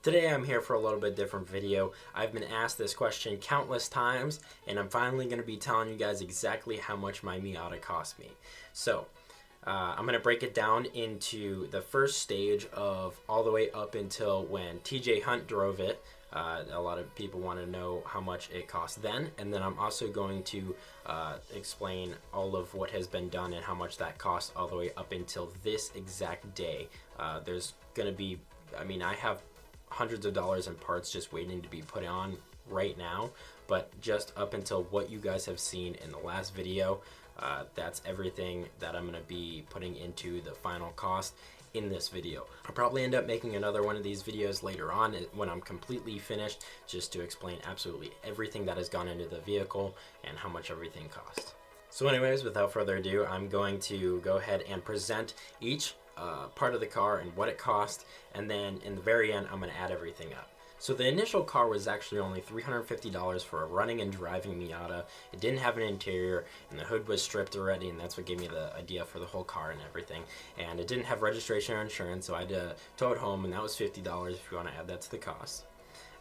Today I'm here for a little bit different video. I've been asked this question countless times, and I'm finally going to be telling you guys exactly how much my Miata cost me. So, I'm going to break it down into the first stage of all the way up until when TJ Hunt drove it. A lot of people want to know how much it cost then, and then I'm also going to explain all of what has been done and how much that cost all the way up until this exact day. There's going to be, I have hundreds of dollars in parts just waiting to be put on right now, but just up until what you guys have seen in the last video, that's everything that I'm going to be putting into the final cost in this video. I'll probably end up making another one of these videos later on when I'm completely finished, just to explain absolutely everything that has gone into the vehicle and how much everything cost. So anyways, without further ado, I'm going to go ahead and present each part of the car and what it cost, and then in the very end I'm going to add everything up. So the initial car was actually only $350 for a running and driving Miata. It didn't have an interior, and the hood was stripped already, and that's what gave me the idea for the whole car and everything. And it didn't have registration or insurance, so I had to tow it home, and that was $50 if you want to add that to the cost.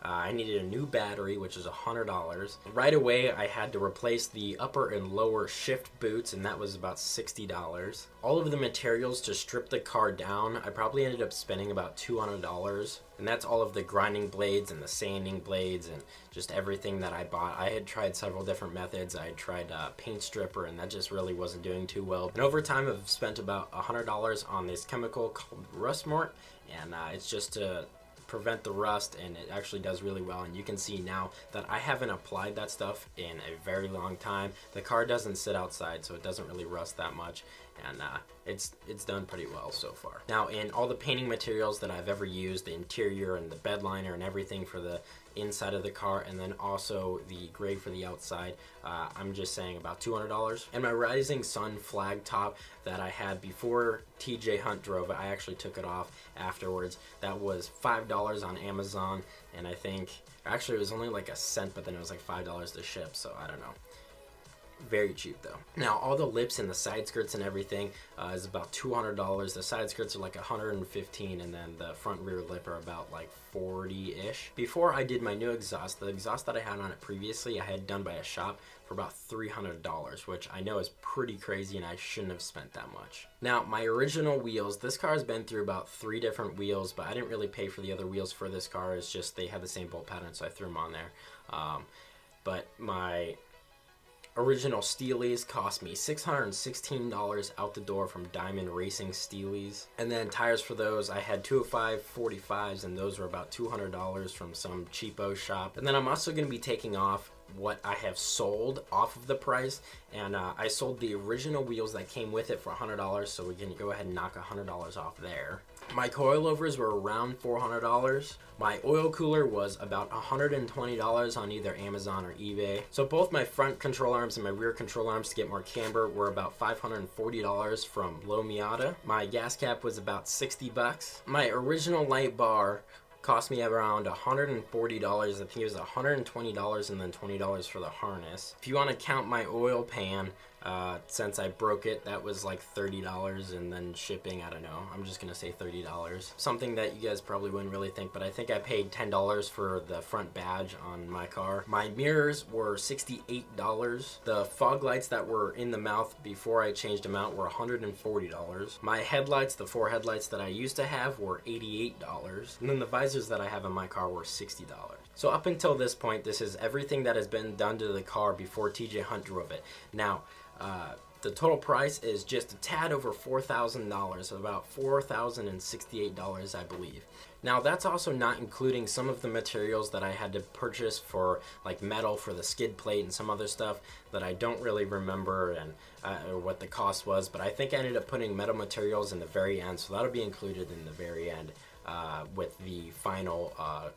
I needed a new battery, which is $100. Right away, I had to replace the upper and lower shift boots, and that was about $60. All of the materials to strip the car down, I probably ended up spending about $200. And that's all of the grinding blades and the sanding blades and just everything that I bought. I had tried several different methods. I had tried paint stripper, and that just really wasn't doing too well. And over time, I've spent about $100 on this chemical called rust mort, and it's just to prevent the rust, and it actually does really well. And you can see now that I haven't applied that stuff in a very long time. The car doesn't sit outside, so it doesn't really rust that much, and it's done pretty well so far. Now, in all the painting materials that I've ever used, the interior and the bed liner and everything for the inside of the car, and then also the gray for the outside, I'm just saying about $200. And my Rising Sun flag top that I had before TJ Hunt drove it, I actually took it off afterwards. That was $5 on Amazon, and I think actually it was only like a cent, but then it was like $5 to ship, so I don't know. Very cheap though. Now all the lips and the side skirts and everything is about $200. The side skirts are like $115, and then the front rear lip are about like $40-ish. Before I did my new exhaust, the exhaust that I had on it previously I had done by a shop for about $300, which I know is pretty crazy, and I shouldn't have spent that much. Now my original wheels, this car has been through about 3 different wheels, but I didn't really pay for the other wheels for this car. It's just they had the same bolt pattern, so I threw them on there. But my original Steelies cost me $616 out the door from Diamond Racing Steelies. And then tires for those, I had 205 45s, and those were about $200 from some cheapo shop. And then I'm also going to be taking off what I have sold off of the price, and I sold the original wheels that came with it for $100, so we can go ahead and knock $100 off there. My coilovers were around $400. My oil cooler was about $120 on either Amazon or eBay. So both my front control arms and my rear control arms to get more camber were about $540 from Low Miata. My gas cap was about $60. My original light bar cost me around $140. I think it was $120 and then $20 for the harness. If you want to count my oil pan, since I broke it, that was like $30, and then shipping, I don't know, I'm just gonna say $30. Something that you guys probably wouldn't really think, but I think I paid $10 for the front badge on my car. My mirrors were $68. The fog lights that were in the mouth before I changed them out were $140. My headlights, the 4 headlights that I used to have, were $88. And then the visors that I have in my car were $60. So up until this point, this is everything that has been done to the car before TJ Hunt drove it. Now, the total price is just a tad over $4,000, so about $4,068, I believe. Now, that's also not including some of the materials that I had to purchase for like metal for the skid plate and some other stuff that I don't really remember and or what the cost was, but I think I ended up putting metal materials in the very end, so that'll be included in the very end. With the final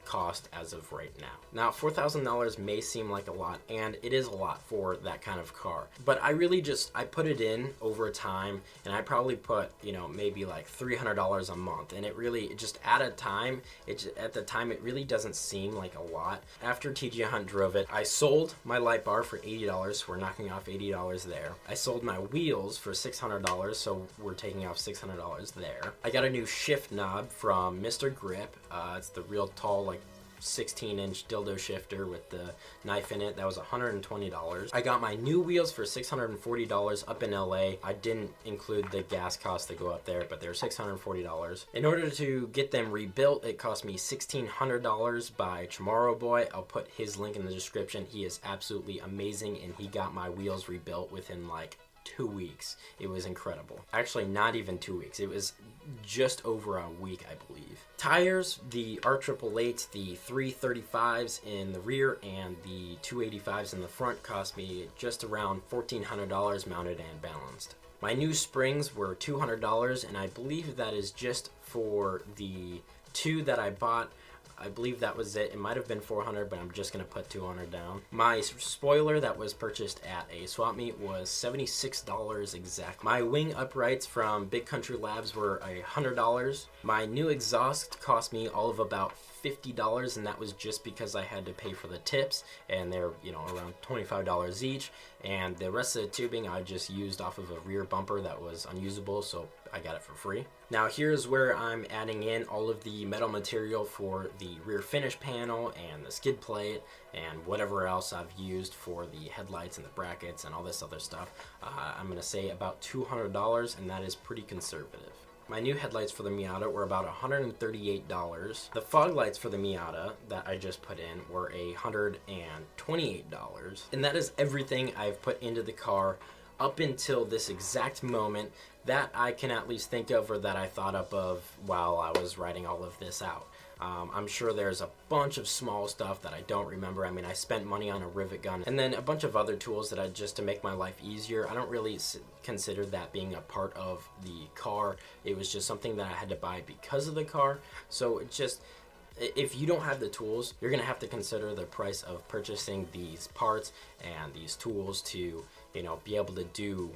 cost as of right now. Now, $4,000 may seem like a lot, and it is a lot for that kind of car. But I really I put it in over time, and I probably put, maybe like $300 a month. And it just at the time, it really doesn't seem like a lot. After TJ Hunt drove it, I sold my light bar for $80, so we're knocking off $80 there. I sold my wheels for $600, so we're taking off $600 there. I got a new shift knob from from Mr. Grip. It's the real tall, like 16-inch dildo shifter with the knife in it. That was $120. I got my new wheels for $640 up in LA. I didn't include the gas costs that go up there, but they're $640. In order to get them rebuilt, it cost me $1,600 by Tomorrow Boy. I'll put his link in the description. He is absolutely amazing, and he got my wheels rebuilt within like 2 weeks. It was incredible. Actually, not even 2 weeks. It was just over a week, I believe. Tires, the R888, the 335s in the rear and the 285s in the front cost me just around $1,400 mounted and balanced. My new springs were $200, and I believe that is just for the two that I bought. I believe that was it. It might have been $400, but I'm just going to put $200 down. My spoiler that was purchased at a swap meet was $76 exact. My wing uprights from Big Country Labs were $100. My new exhaust cost me all of about $50, and that was just because I had to pay for the tips, and they're, you know, around $25 each, and the rest of the tubing I just used off of a rear bumper that was unusable, so I got it for free. Now here's where I'm adding in all of the metal material for the rear finish panel and the skid plate and whatever else I've used for the headlights and the brackets and all this other stuff. I'm going to say about $200, and that is pretty conservative. My new headlights for the Miata were about $138. The fog lights for the Miata that I just put in were $128. And that is everything I've put into the car up until this exact moment that I can at least think of, or that I thought up of while I was writing all of this out. I'm sure there's a bunch of small stuff that I don't remember. I mean, I spent money on a rivet gun and then a bunch of other tools that I just to make my life easier. I don't really consider that being a part of the car. It was just something that I had to buy because of the car. So it just, if you don't have the tools, you're going to have to consider the price of purchasing these parts and these tools to, you know, be able to do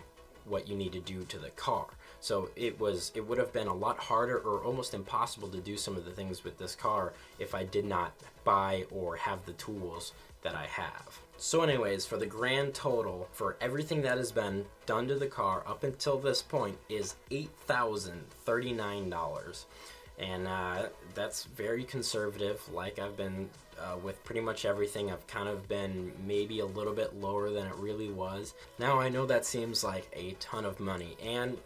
what you need to do to the car. So it would have been a lot harder or almost impossible to do some of the things with this car if I did not buy or have the tools that I have. So anyways, for the grand total for everything that has been done to the car up until this point is $8,039. And that's very conservative. Like I've been with pretty much everything, I've kind of been maybe a little bit lower than it really was. Now I know that seems like a ton of money, and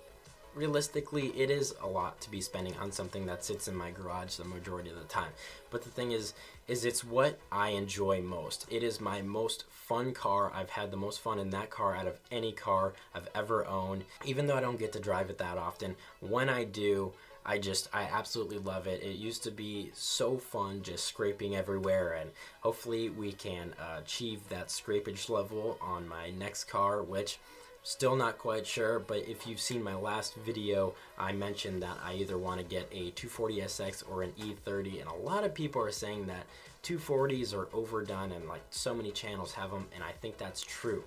realistically it is a lot to be spending on something that sits in my garage the majority of the time. But the thing is it's what I enjoy most. It is my most fun car. I've had the most fun in that car out of any car I've ever owned. Even though I don't get to drive it that often, when I do, I absolutely love it. It used to be so fun just scraping everywhere, and hopefully we can achieve that scrapage level on my next car, which still not quite sure, but if you've seen my last video, I mentioned that I either want to get a 240SX or an E30, and a lot of people are saying that 240s are overdone and like so many channels have them, and I think that's true.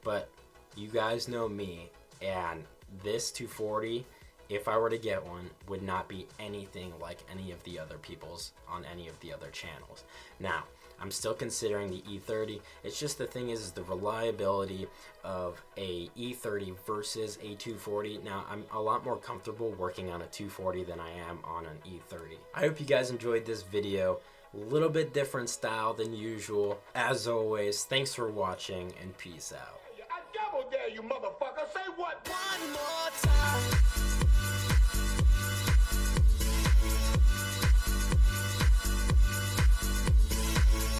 But you guys know me, and this 240, if I were to get one, would not be anything like any of the other people's on any of the other channels. Now, I'm still considering the E30. It's just the thing is the reliability of a E30 versus a 240. Now, I'm a lot more comfortable working on a 240 than I am on an E30. I hope you guys enjoyed this video. A little bit different style than usual. As always, thanks for watching and peace out. I double dare you, motherfucker. Say what? One more.